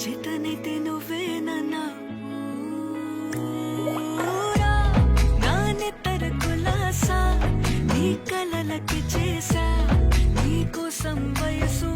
చేతనైతే నువ్వేనన్నా ఊరా, నా నెత్తర కులాసా నీ కలలకి చేసా నీ కోసం వయసు